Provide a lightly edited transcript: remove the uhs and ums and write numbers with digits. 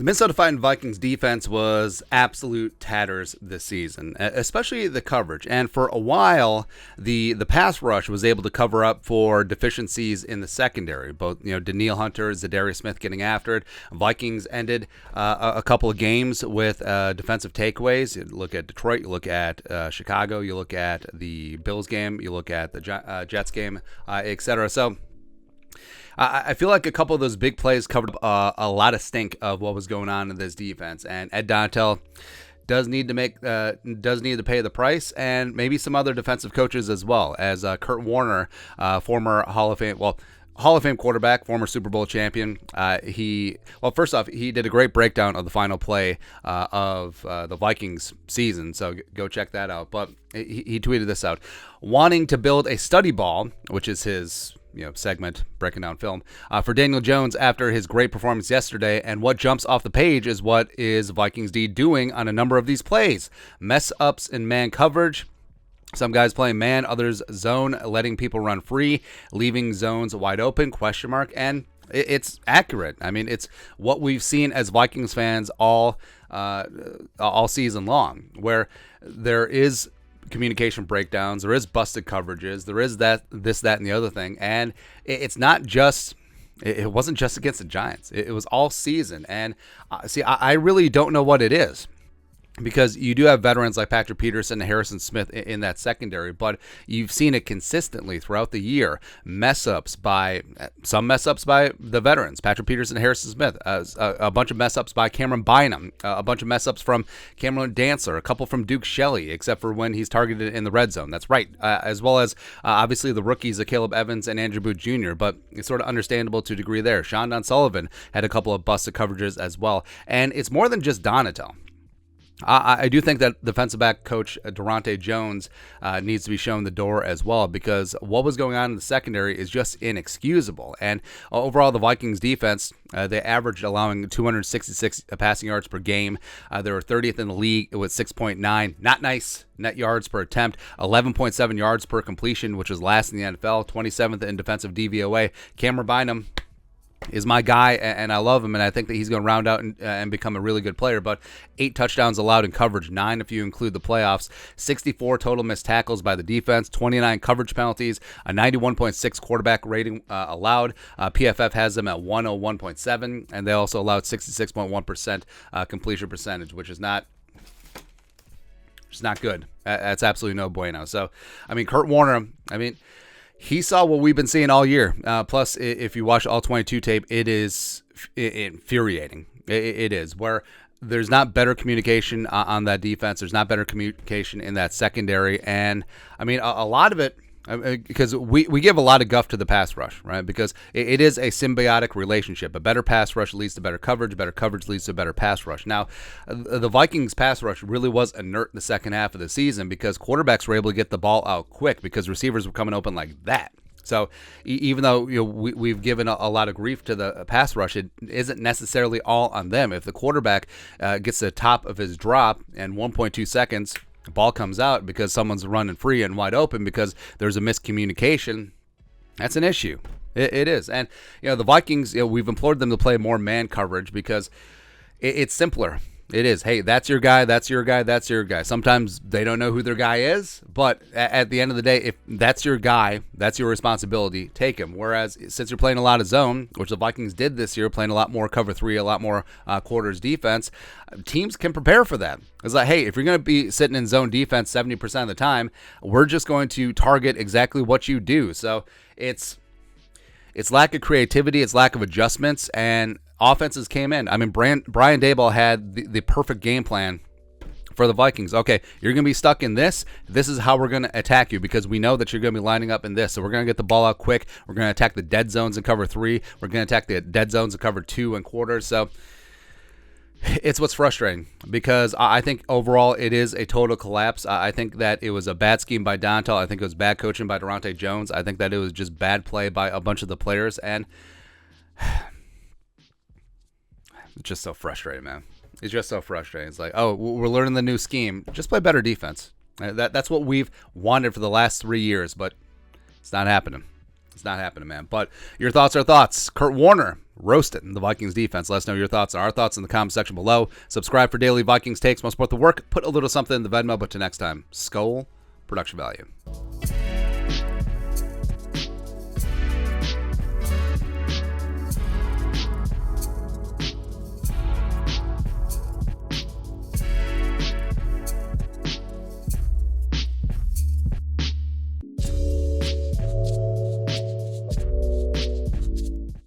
The Minnesota Vikings defense was absolute tatters this season, especially the coverage. And for a while, the pass rush was able to cover up for deficiencies in the secondary. Both, Danielle Hunter, Zadarius Smith getting after it. Vikings ended a couple of games with defensive takeaways. You look at Detroit, you look at Chicago, you look at the Bills game, you look at the Jets game, etc. So I feel like a couple of those big plays covered a lot of stink of what was going on in this defense, and Ed Donatell does need to pay the price, and maybe some other defensive coaches as well. As Kurt Warner, former Hall of Fame quarterback, former Super Bowl champion. First off, he did a great breakdown of the final play of the Vikings season, so go check that out. But he tweeted this out: wanting to build a study ball, which is his segment breaking down film, for Daniel Jones after his great performance yesterday. And what jumps off the page is what is Vikings D doing on a number of these plays. Mess ups in man coverage. Some guys playing man, others zone, letting people run free, leaving zones wide open, ? And it's accurate. I mean, it's what we've seen as Vikings fans all season long, where there is communication breakdowns, there is busted coverages, there is this, that, and the other thing. And it's not just, it wasn't just against the Giants. It was all season. And I really don't know what it is, because you do have veterans like Patrick Peterson and Harrison Smith in that secondary, but you've seen it consistently throughout the year. Mess-ups by the veterans, Patrick Peterson and Harrison Smith, a bunch of mess-ups by Cameron Bynum, a bunch of mess-ups from Cameron Dantzler, a couple from Duke Shelley, except for when he's targeted in the red zone. That's right, as well as obviously the rookies of Caleb Evans and Andrew Booth Jr., but it's sort of understandable to a degree there. Shondon Sullivan had a couple of busted coverages as well, and it's more than just Donatell. I do think that defensive back coach Durante Jones needs to be shown the door as well, because what was going on in the secondary is just inexcusable. And overall, the Vikings defense, they averaged allowing 266 passing yards per game. They were 30th in the league with 6.9. Not nice net yards per attempt, 11.7 yards per completion, which was last in the NFL, 27th in defensive DVOA. Cameron Bynum is my guy, and I love him, and I think that he's going to round out and become a really good player. But 8 touchdowns allowed in coverage, 9 if you include the playoffs, 64 total missed tackles by the defense, 29 coverage penalties, a 91.6 quarterback rating allowed. PFF has them at 101.7, and they also allowed 66.1% completion percentage, which is not good. That's absolutely no bueno. So, Kurt Warner, he saw what we've been seeing all year. Plus, if you watch all 22 tape, it is infuriating. It is, where there's not better communication on that defense. There's not better communication in that secondary. And, a lot of it, because we give a lot of guff to the pass rush, right? Because it is a symbiotic relationship. A better pass rush leads to better coverage leads to better pass rush. Now, the Vikings pass rush really was inert the second half of the season, because quarterbacks were able to get the ball out quick because receivers were coming open like that. So even though we've given a lot of grief to the pass rush, it isn't necessarily all on them. If the quarterback gets to the top of his drop in 1.2 seconds, the ball comes out because someone's running free and wide open because there's a miscommunication, that's an issue. It is. And, the Vikings, we've implored them to play more man coverage because it's simpler. It is. Hey, that's your guy, that's your guy, that's your guy. Sometimes they don't know who their guy is, but at the end of the day, if that's your guy, that's your responsibility, take him. Whereas since you're playing a lot of zone, which the Vikings did this year, playing a lot more cover 3, a lot more quarters defense, teams can prepare for that. It's like, hey, if you're going to be sitting in zone defense 70% of the time, we're just going to target exactly what you do. So it's lack of creativity, it's lack of adjustments, and offenses came in. Brian Daboll had the perfect game plan for the Vikings. Okay, you're going to be stuck in this. This is how we're going to attack you, because we know that you're going to be lining up in this. So we're going to get the ball out quick. We're going to attack the dead zones in cover 3. We're going to attack the dead zones in cover 2 and quarters. So it's what's frustrating, because I think overall it is a total collapse. I think that it was a bad scheme by Donatell. I think it was bad coaching by Durante Jones. I think that it was just bad play by a bunch of the players, and it's just so frustrating, man. It's just so frustrating. It's like, oh, we're learning the new scheme. Just play better defense. That's what we've wanted for the last 3 years, but it's not happening. It's not happening, man. But your thoughts are thoughts. Kurt Warner roasted the Vikings defense. Let us know your thoughts and our thoughts in the comment section below. Subscribe for daily Vikings takes. Most support the work. Put a little something in the Venmo. But till next time, Skol, production value.